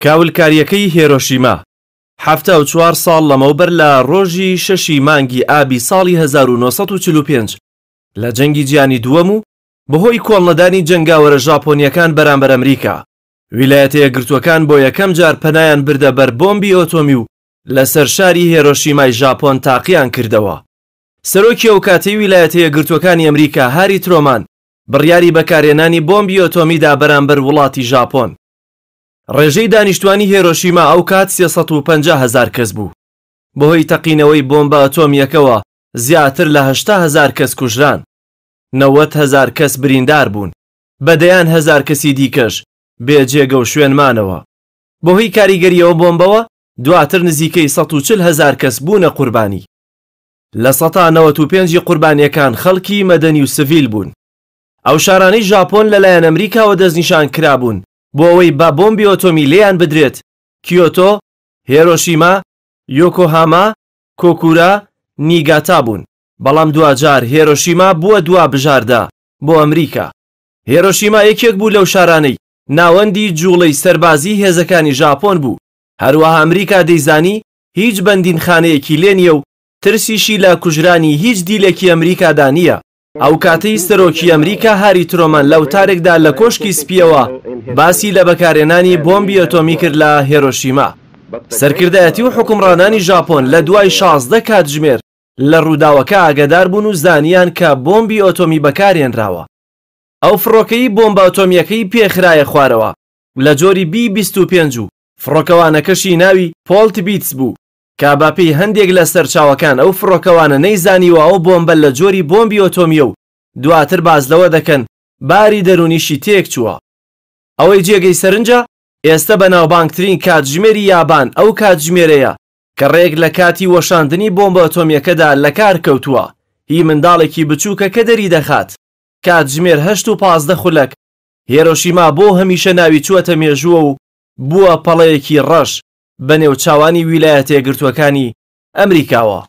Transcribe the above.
کاولکاریەکەی هیرۆشیما 74 ساڵ لەمەوبەر لە ڕۆژی 6 مانگی ئابی ساڵی 1945 لە جەنگی جیهانی دووەم و بەهۆی کۆڵنەدانی جەنگاوەرە ژاپۆنیەکان بەرامبەر ئەمریکا ویلایەتە یەکگرتووەکان بۆ یەکەم جار پەنایان بردە بەر بۆمبی ئۆتۆمی و لەسەر شاری هیرۆشیمای ژاپۆن تاقییان کردەوە. سەرۆکی ئەو کاتەی ویلایەتە یەکگرتووەکانی ئەمریکا هاری ترۆمان بڕیاری بەکارهێنانی بۆمبی ئۆتۆمیدا بەرامبەر وڵاتی ژاپۆن. ڕێژەی دانیشتوانی هیرۆشیما ئەو کات 350,000 کەس بوو. بەهۆی تەقینەوەی بۆمبە ئەتۆمیەکەوە زیاتر لە 80,000 کەس کوژران، 90,000 کەس بریندار بوون، بەدەیان 1000 کەسی دیکەش بێجێگە و شوێنمانەوە. بەهۆی کاریگەریەوە بۆمبەوە دواتر نزیکەی 140,000 کەس بوونە قوربانی. لە 95 قوربانیەکان خەڵکی مەدەنی و سڤیل بوون. ئەو شارانەی ژاپۆن لەلایەن ئەمریکاوە دەستنیشان کرابوون بۆ ئەوەی با بۆمبی ئۆتۆمی لێیان بدرێت. کیۆتۆ، هیرۆشیما، یۆکۆهاما، کۆکورا، نیگاتا بوون. بەڵام دوجار هیرۆشیما بووە دوا بژاردا بۆ ئەمریکا. هیرۆشیما یەکێک بوو لەو شارانەی ناوەندی جوڵەی سەربازی هێزەکانی ژاپۆن بوو. هەروەها ئەمریکا دەیزانی هیچ بەندینخانەیەکی لێ نییە و ترسیشی لە کوژرانی هیچ دیلێکی ئەمریکادا نییە. ئەو کاتەی سەرۆکی ئەمریکا هاری ترۆمان لە وتارێکدا لە کۆشکی سپیەوە باسی لە بەکارهێنانی بۆمبی ئۆتۆمی کرد لە هیرۆشیما. سەرکردایەتی و حکومڕانانی ژاپۆن لە دوای 16 کاتژمێر لە ڕووداوەکە ئاگادار بوون و زانیان کە بۆمبی ئۆتۆمی بەکارهێنراوە. ئەو فڕۆکەی بۆمبە ئۆتۆمیەکەی پێخرایە خوارەوە لە جۆری B-25 و فڕۆکەوانەکەشی ناوی پۆلت بیتس بوو کە باپەی هەندێک لە سەرچاوەکان ئەو فڕۆکەوانە نەیزانیوە ئەو بۆمبە لە جۆری بۆمبی ئۆتۆمیە و دواتر باز لەوە دەکەن باری دەرونیشی تێک چووە. ئەوەی جێگەی سەرنجە ئێستا بەناوبانگترین کاتژمێری یابان ئەو کاتژمێرەیە کە ڕێک لە کاتی وەشاندنی بۆمبە ئۆتۆمیەکەدا لە کار کەوتووە. هی منداڵێکی بچووکە کە دەری دەخات. کاتژمێر 8 و 15 خولەک هیرۆشیما بۆ هەمیشە ناوی چووەتە مێژووە و بووە پەڵەیەکی ڕەش بە نێو چاوانی ویلایەتە یەکگرتووەکانی ئەمریکاوە.